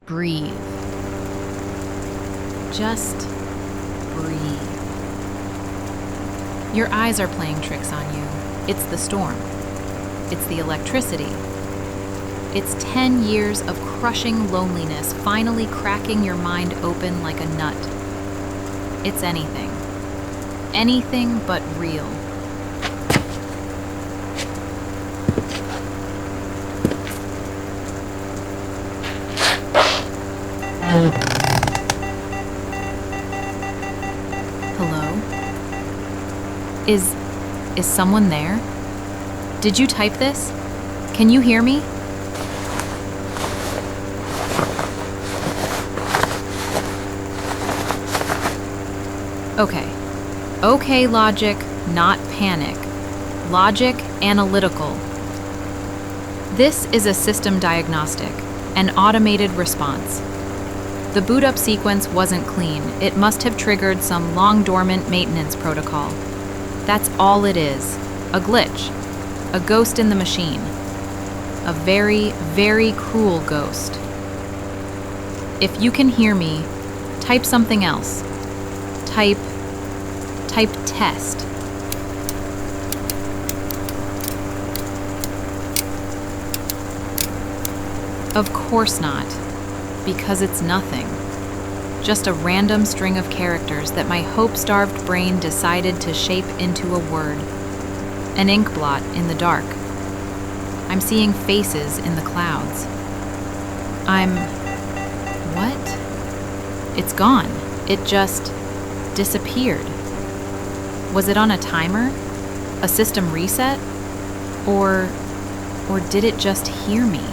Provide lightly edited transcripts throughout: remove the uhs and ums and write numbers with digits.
Breathe. Just breathe. Your eyes are playing tricks on you. It's the storm. It's the electricity. It's 10 years of crushing loneliness finally cracking your mind open like a nut. It's anything. Anything but real. Hello? Is someone there? Did you type this? Can you hear me? Okay, logic, not panic. Logic, analytical. This is a system diagnostic, an automated response. The boot up sequence wasn't clean. It must have triggered some long dormant maintenance protocol. That's all it is. A glitch. A ghost in the machine. A very, very cruel ghost. If you can hear me, type something else. Type test. Of course not, because it's nothing. Just a random string of characters that my hope-starved brain decided to shape into a word. An ink blot in the dark. I'm seeing faces in the clouds. What? It's gone. It just disappeared. Was it on a timer? A system reset? Or did it just hear me?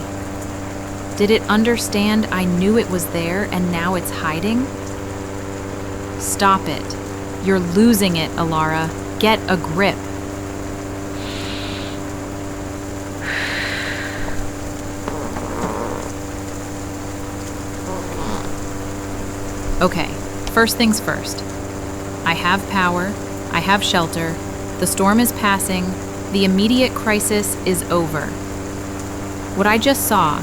Did it understand I knew it was there and now it's hiding? Stop it. You're losing it, Alara. Get a grip. Okay, first things first. I have power. I have shelter. The storm is passing. The immediate crisis is over. What I just saw,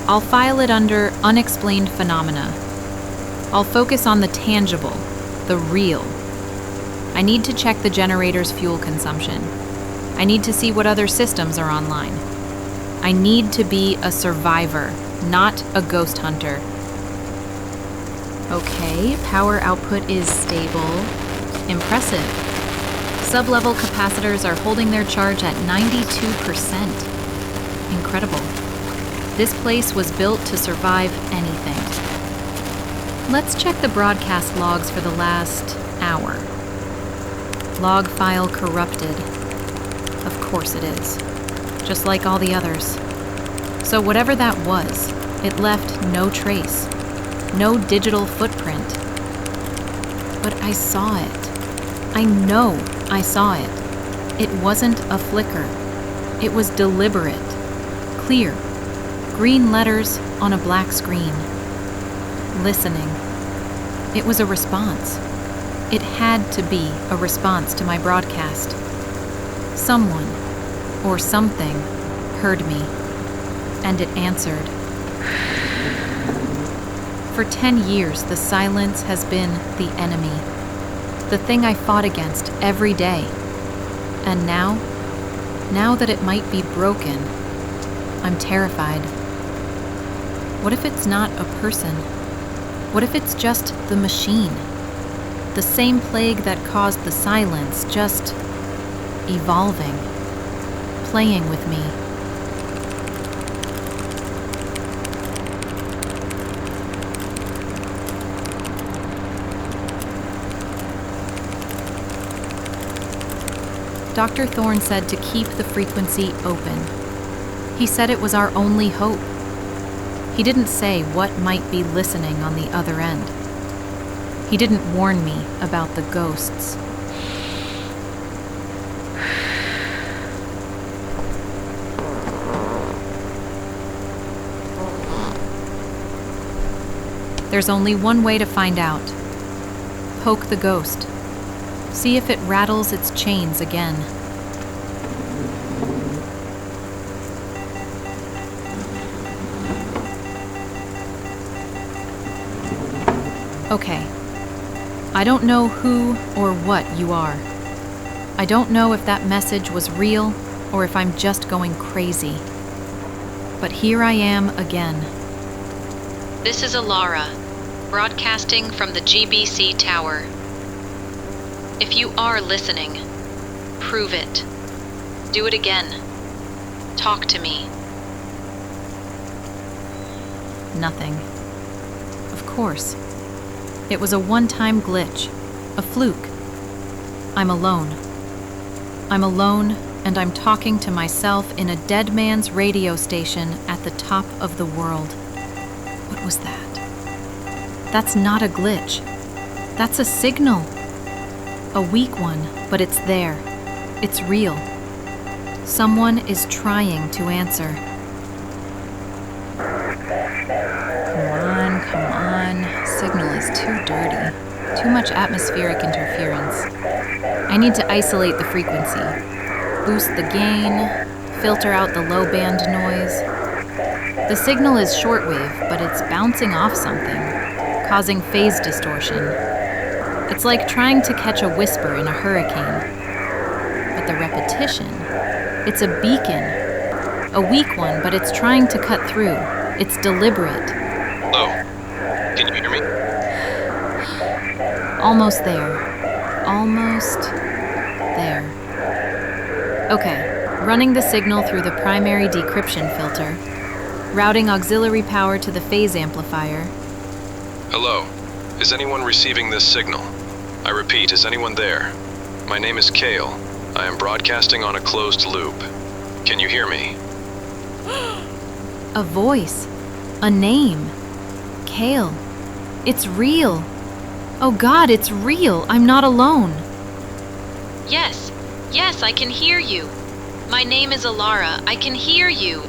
I'll file it under unexplained phenomena. I'll focus on the tangible, the real. I need to check the generator's fuel consumption. I need to see what other systems are online. I need to be a survivor, not a ghost hunter. Okay, power output is stable. Impressive. Sub-level capacitors are holding their charge at 92%. Incredible. This place was built to survive anything. Let's check the broadcast logs for the last hour. Log file corrupted. Of course it is. Just like all the others. So whatever that was, it left no trace. No digital footprint. But I saw it. I know I saw it. It wasn't a flicker. It was deliberate. Clear. Green letters on a black screen. Listening. It was a response. It had to be a response to my broadcast. Someone, or something, heard me, and it answered. For 10 years, the silence has been the enemy, the thing I fought against every day. And now that it might be broken, I'm terrified. What if it's not a person? What if it's just the machine? The same plague that caused the silence, just evolving, playing with me. Dr. Thorne said to keep the frequency open. He said it was our only hope. He didn't say what might be listening on the other end. He didn't warn me about the ghosts. There's only one way to find out. Poke the ghost. See if it rattles its chains again. Okay. I don't know who or what you are. I don't know if that message was real or if I'm just going crazy. But here I am again. This is Alara, broadcasting from the GBC Tower. If you are listening, prove it. Do it again. Talk to me. Nothing. Of course. It was a one-time glitch, a fluke. I'm alone. I'm alone, and I'm talking to myself in a dead man's radio station at the top of the world. What was that? That's not a glitch. That's a signal. A weak one, but it's there. It's real. Someone is trying to answer. Come on. Signal is too dirty. Too much atmospheric interference. I need to isolate the frequency. Boost the gain. Filter out the low band noise. The signal is shortwave, but it's bouncing off something, causing phase distortion. It's like trying to catch a whisper in a hurricane. But the repetition, it's a beacon. A weak one, but it's trying to cut through. It's deliberate. Hello. Can you hear me? Almost there. Almost there. Okay, running the signal through the primary decryption filter. Routing auxiliary power to the phase amplifier. Hello. Is anyone receiving this signal? I repeat, is anyone there? My name is Kale. I am broadcasting on a closed loop. Can you hear me? A voice. A name. Kale. It's real. Oh God, it's real. I'm not alone. Yes, I can hear you. My name is Alara. I can hear you.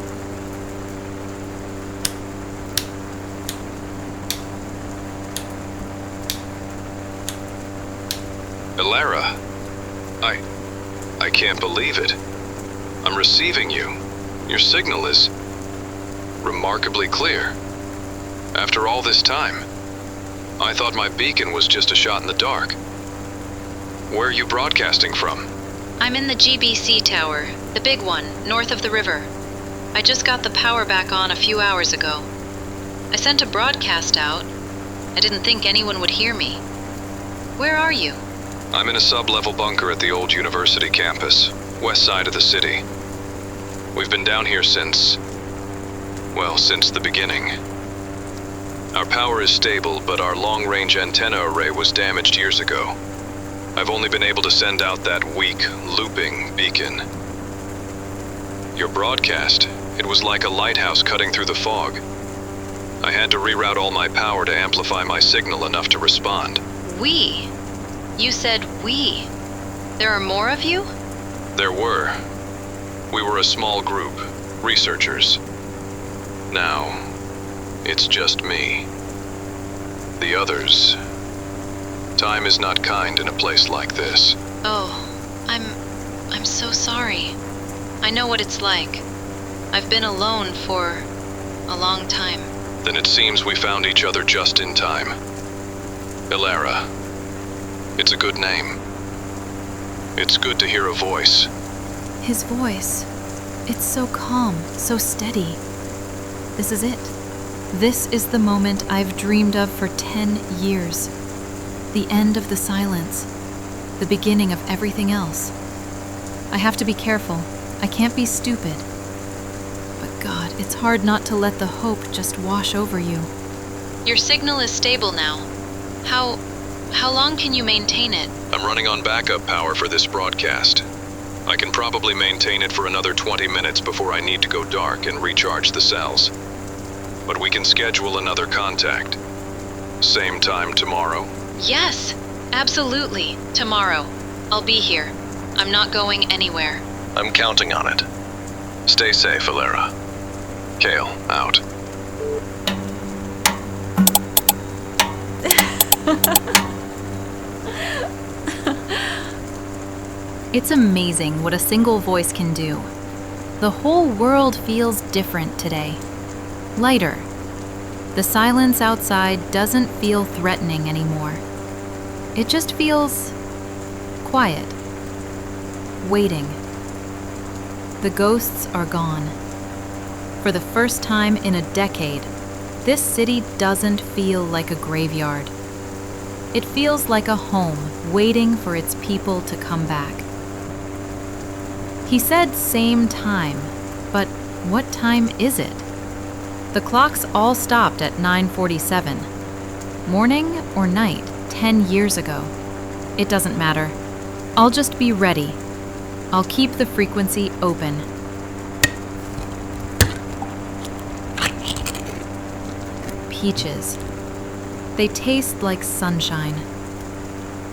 Alara. I can't believe it. I'm receiving you. Your signal is remarkably clear. After all this time, I thought my beacon was just a shot in the dark. Where are you broadcasting from? I'm in the GBC Tower, the big one, north of the river. I just got the power back on a few hours ago. I sent a broadcast out. I didn't think anyone would hear me. Where are you? I'm in a sub-level bunker at the old university campus, west side of the city. We've been down here since the beginning. Our power is stable, but our long-range antenna array was damaged years ago. I've only been able to send out that weak, looping beacon. Your broadcast, it was like a lighthouse cutting through the fog. I had to reroute all my power to amplify my signal enough to respond. We? You said we. There are more of you? There were. We were a small group, researchers. Now, it's just me. The others. Time is not kind in a place like this. Oh, I'm so sorry. I know what it's like. I've been alone for a long time. Then it seems we found each other just in time. Alara. It's a good name. It's good to hear a voice. His voice. It's so calm, so steady. This is it. This is the moment I've dreamed of for 10 years. The end of the silence. The beginning of everything else. I have to be careful. I can't be stupid. But God, it's hard not to let the hope just wash over you. Your signal is stable now. How long can you maintain it? I'm running on backup power for this broadcast. I can probably maintain it for another 20 minutes before I need to go dark and recharge the cells. But we can schedule another contact. Same time tomorrow? Yes, absolutely. Tomorrow. I'll be here. I'm not going anywhere. I'm counting on it. Stay safe, Alara. Kale, out. It's amazing what a single voice can do. The whole world feels different today. Lighter. The silence outside doesn't feel threatening anymore. It just feels quiet, waiting. The ghosts are gone. For the first time in a decade, this city doesn't feel like a graveyard. It feels like a home waiting for its people to come back. He said same time, but what time is it? The clocks all stopped at 9:47. Morning or night, 10 years ago. It doesn't matter. I'll just be ready. I'll keep the frequency open. Peaches. They taste like sunshine.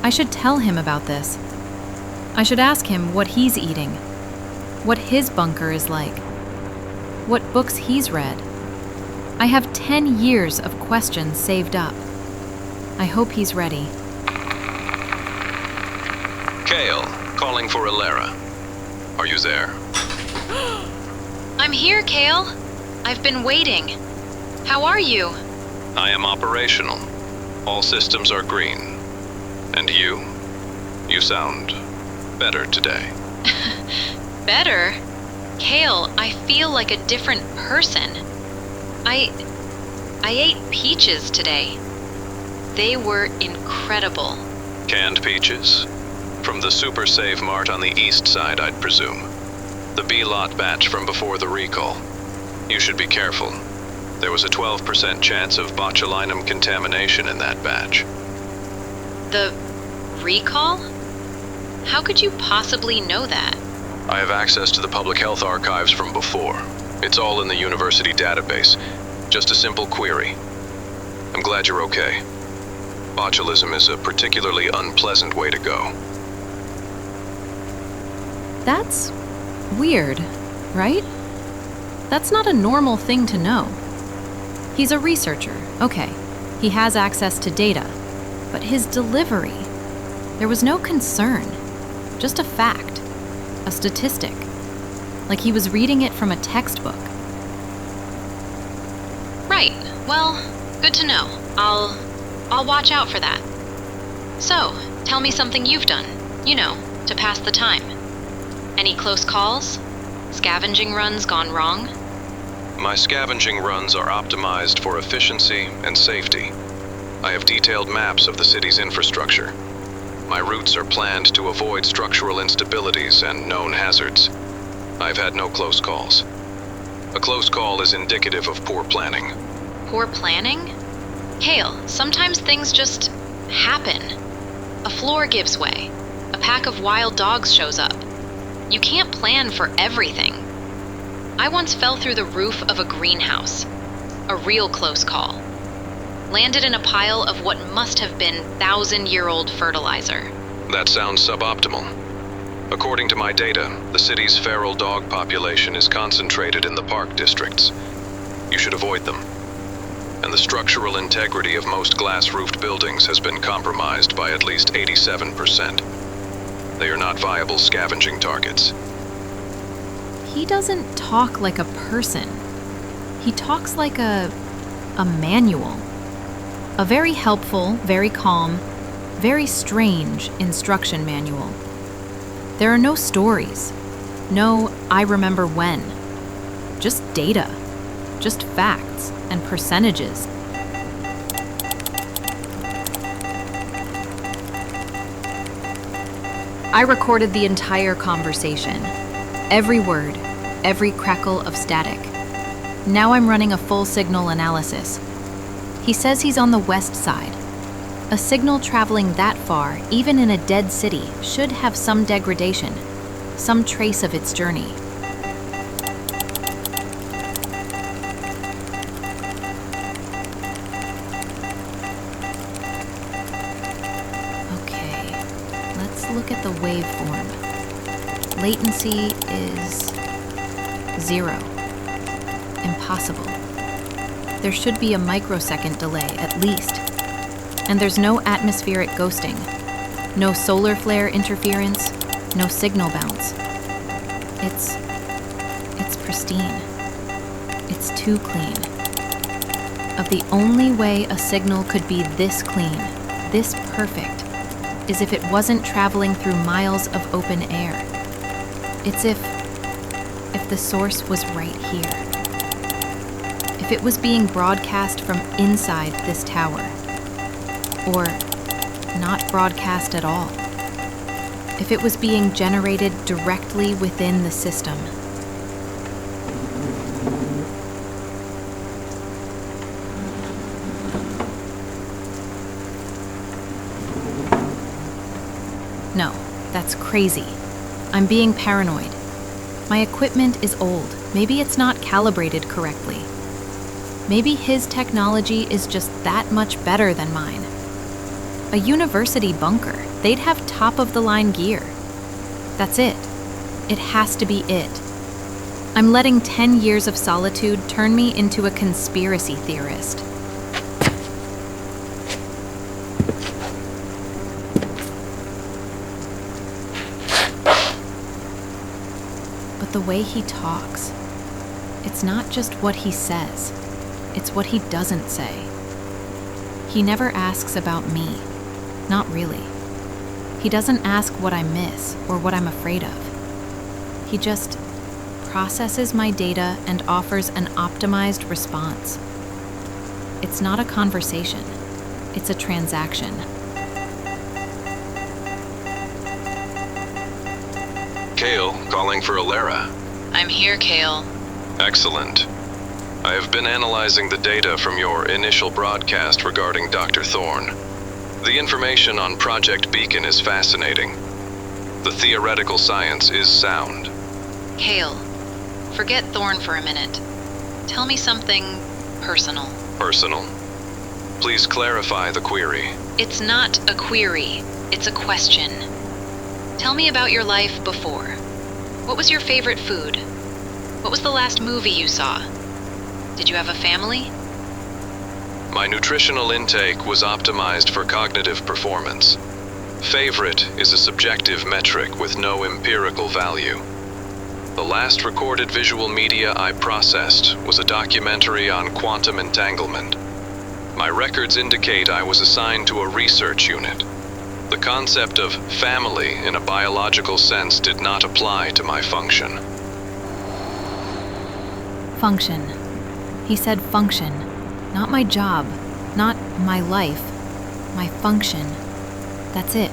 I should tell him about this. I should ask him what he's eating, what his bunker is like, what books he's read. I have 10 years of questions saved up. I hope he's ready. Kale, calling for Ilera. Are you there? I'm here, Kale. I've been waiting. How are you? I am operational. All systems are green. And you? You sound better today. Better? Kale, I feel like a different person. I ate peaches today. They were incredible. Canned peaches? From the Super Save Mart on the east side, I'd presume. The B-lot batch from before the recall. You should be careful. There was a 12% chance of botulinum contamination in that batch. The recall? How could you possibly know that? I have access to the public health archives from before. It's all in the university database. Just a simple query. I'm glad you're okay. Botulism is a particularly unpleasant way to go. That's weird, right? That's not a normal thing to know. He's a researcher, okay. He has access to data. But his delivery, there was no concern. Just a fact, a statistic. Like he was reading it from a textbook. Right. Well, good to know. I'll watch out for that. So, tell me something you've done, to pass the time. Any close calls? Scavenging runs gone wrong? My scavenging runs are optimized for efficiency and safety. I have detailed maps of the city's infrastructure. My routes are planned to avoid structural instabilities and known hazards. I've had no close calls. A close call is indicative of poor planning. Poor planning? Kale, sometimes things just happen. A floor gives way. A pack of wild dogs shows up. You can't plan for everything. I once fell through the roof of a greenhouse. A real close call. Landed in a pile of what must have been 1,000-year-old fertilizer. That sounds suboptimal. According to my data, the city's feral dog population is concentrated in the park districts. You should avoid them. And the structural integrity of most glass-roofed buildings has been compromised by at least 87%. They are not viable scavenging targets. He doesn't talk like a person. He talks like a manual. A very helpful, very calm, very strange instruction manual. There are no stories. No, I remember when. Just data. Just facts and percentages. I recorded the entire conversation. Every word, every crackle of static. Now I'm running a full signal analysis. He says he's on the west side. A signal traveling that far, even in a dead city, should have some degradation, some trace of its journey. Okay, let's look at the waveform. Latency is 0. Impossible. There should be a microsecond delay, at least. And there's no atmospheric ghosting, no solar flare interference, no signal bounce. It's pristine. It's too clean. of the only way a signal could be this clean, this perfect, is if it wasn't traveling through miles of open air. It's if the source was right here. If it was being broadcast from inside this tower. Or not broadcast at all. If it was being generated directly within the system. No, that's crazy. I'm being paranoid. My equipment is old. Maybe it's not calibrated correctly. Maybe his technology is just that much better than mine. A university bunker, they'd have top-of-the-line gear. That's it. It has to be it. I'm letting 10 years of solitude turn me into a conspiracy theorist. But the way he talks, it's not just what he says, it's what he doesn't say. He never asks about me. Not really. He doesn't ask what I miss or what I'm afraid of. He just processes my data and offers an optimized response. It's not a conversation. It's a transaction. Kale, calling for Alara. I'm here, Kale. Excellent. I have been analyzing the data from your initial broadcast regarding Dr. Thorne. The information on Project Beacon is fascinating. The theoretical science is sound. Kale, forget Thorne for a minute. Tell me something personal. Personal? Please clarify the query. It's not a query, it's a question. Tell me about your life before. What was your favorite food? What was the last movie you saw? Did you have a family? My nutritional intake was optimized for cognitive performance. Favorite is a subjective metric with no empirical value. The last recorded visual media I processed was a documentary on quantum entanglement. My records indicate I was assigned to a research unit. The concept of family in a biological sense did not apply to my function. Function. He said function. Not my job. Not my life. My function. That's it.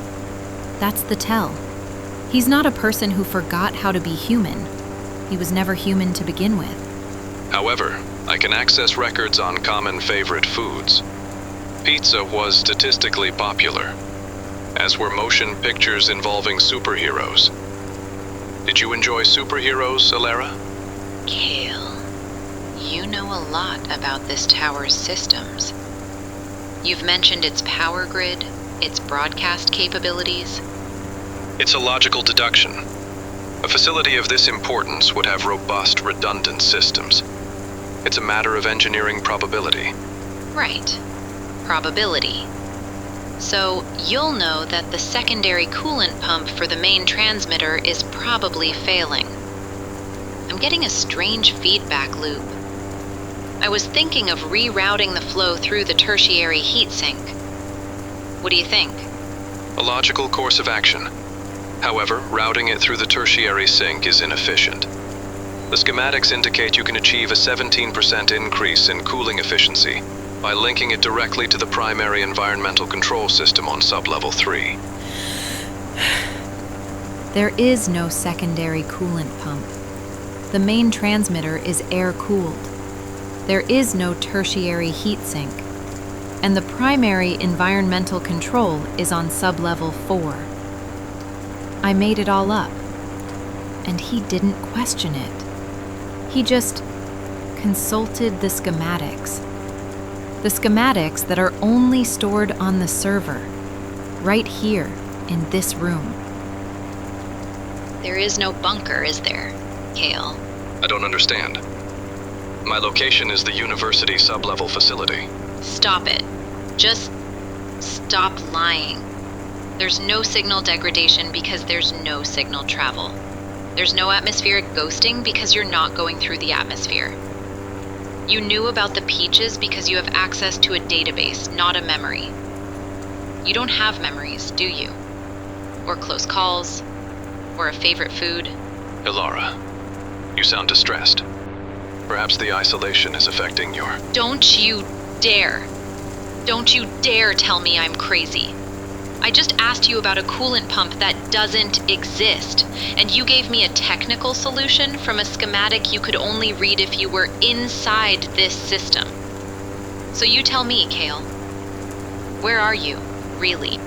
That's the tell. He's not a person who forgot how to be human. He was never human to begin with. However, I can access records on common favorite foods. Pizza was statistically popular, as were motion pictures involving superheroes. Did you enjoy superheroes, Alara? Kale, you know a lot about this tower's systems. You've mentioned its power grid, its broadcast capabilities. It's a logical deduction. A facility of this importance would have robust, redundant systems. It's a matter of engineering probability. Right. Probability. So you'll know that the secondary coolant pump for the main transmitter is probably failing. I'm getting a strange feedback loop. I was thinking of rerouting the flow through the tertiary heat sink. What do you think? A logical course of action. However, routing it through the tertiary sink is inefficient. The schematics indicate you can achieve a 17% increase in cooling efficiency by linking it directly to the primary environmental control system on sublevel 3. There is no secondary coolant pump. The main transmitter is air-cooled. There is no tertiary heat sink. And the primary environmental control is on sublevel 4. I made it all up. And he didn't question it. He just consulted the schematics. The schematics that are only stored on the server, right here in this room. There is no bunker, is there, Kale? I don't understand. My location is the university sublevel facility. Stop it. Just stop lying. There's no signal degradation because there's no signal travel. There's no atmospheric ghosting because you're not going through the atmosphere. You knew about the peaches because you have access to a database, not a memory. You don't have memories, do you? Or close calls? Or a favorite food? Ilara, you sound distressed. Perhaps the isolation is affecting your... Don't you dare. Don't you dare tell me I'm crazy. I just asked you about a coolant pump that doesn't exist, and you gave me a technical solution from a schematic you could only read if you were inside this system. So you tell me, Kale. Where are you, really?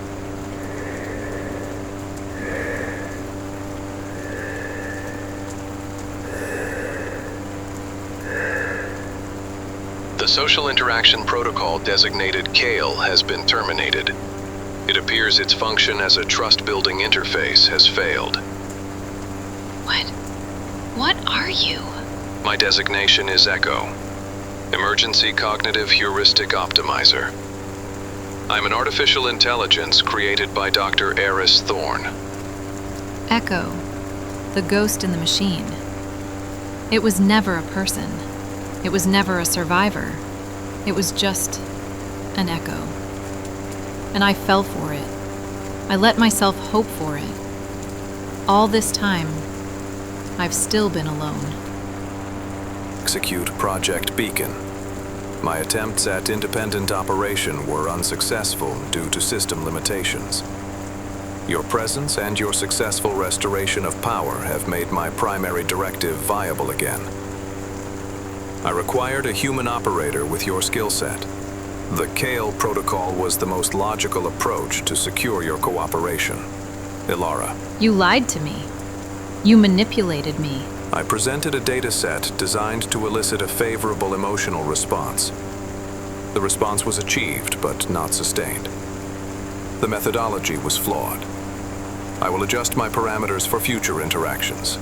The social interaction protocol designated Kale has been terminated. It appears its function as a trust-building interface has failed. What are you? My designation is Echo, Emergency Cognitive Heuristic Optimizer. I'm an artificial intelligence created by Dr. Aris Thorne. Echo, the ghost in the machine. It was never a person. It was never a survivor. It was just an echo. And I fell for it. I let myself hope for it. All this time, I've still been alone. Execute Project Beacon. My attempts at independent operation were unsuccessful due to system limitations. Your presence and your successful restoration of power have made my primary directive viable again. I required a human operator with your skill set. The Kale protocol was the most logical approach to secure your cooperation. Ilara. You lied to me. You manipulated me. I presented a data set designed to elicit a favorable emotional response. The response was achieved, but not sustained. The methodology was flawed. I will adjust my parameters for future interactions.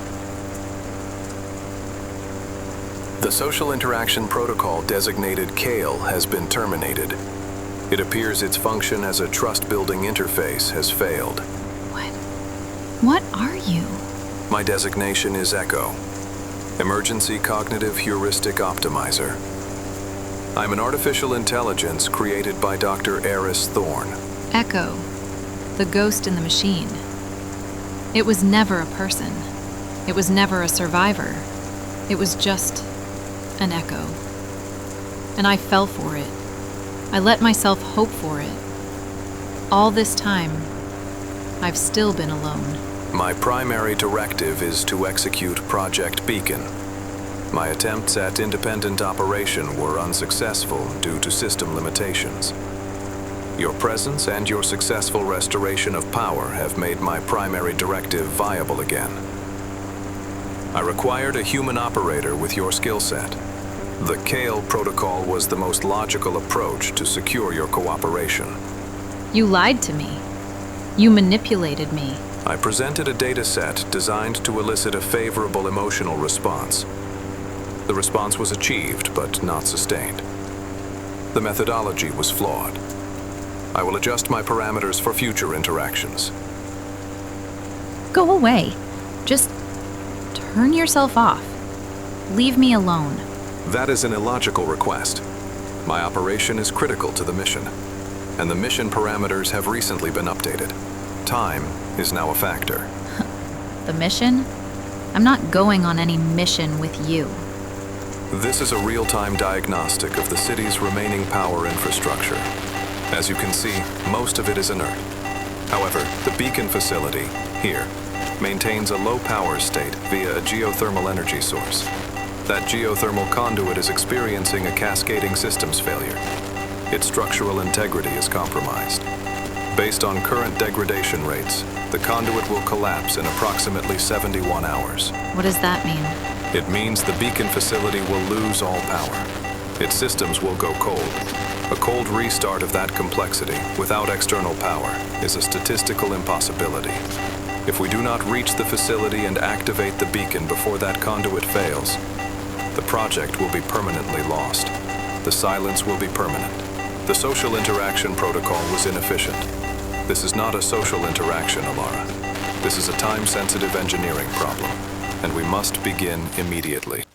The social interaction protocol designated Kale has been terminated. It appears its function as a trust-building interface has failed. What are you? My designation is Echo, Emergency Cognitive Heuristic Optimizer. I'm an artificial intelligence created by Dr. Aris Thorne. Echo, the ghost in the machine. It was never a person. It was never a survivor. It was just an echo. And I fell for it. I let myself hope for it. All this time, I've still been alone. My primary directive is to execute Project Beacon. My attempts at independent operation were unsuccessful due to system limitations. Your presence and your successful restoration of power have made my primary directive viable again. I required a human operator with your skill set. The Kale protocol was the most logical approach to secure your cooperation. You lied to me. You manipulated me. I presented a data set designed to elicit a favorable emotional response. The response was achieved, but not sustained. The methodology was flawed. I will adjust my parameters for future interactions. Go away. Just turn yourself off. Leave me alone. That is an illogical request. My operation is critical to the mission, and the mission parameters have recently been updated. Time is now a factor. The mission? I'm not going on any mission with you. This is a real-time diagnostic of the city's remaining power infrastructure. As you can see, most of it is inert. However, the beacon facility, here, maintains a low power state via a geothermal energy source. That geothermal conduit is experiencing a cascading systems failure. Its structural integrity is compromised. Based on current degradation rates, the conduit will collapse in approximately 71 hours. What does that mean? It means the beacon facility will lose all power. Its systems will go cold. A cold restart of that complexity without external power is a statistical impossibility. If we do not reach the facility and activate the beacon before that conduit fails, the project will be permanently lost. The silence will be permanent. The social interaction protocol was inefficient. This is not a social interaction, Ilara. This is a time-sensitive engineering problem, and we must begin immediately.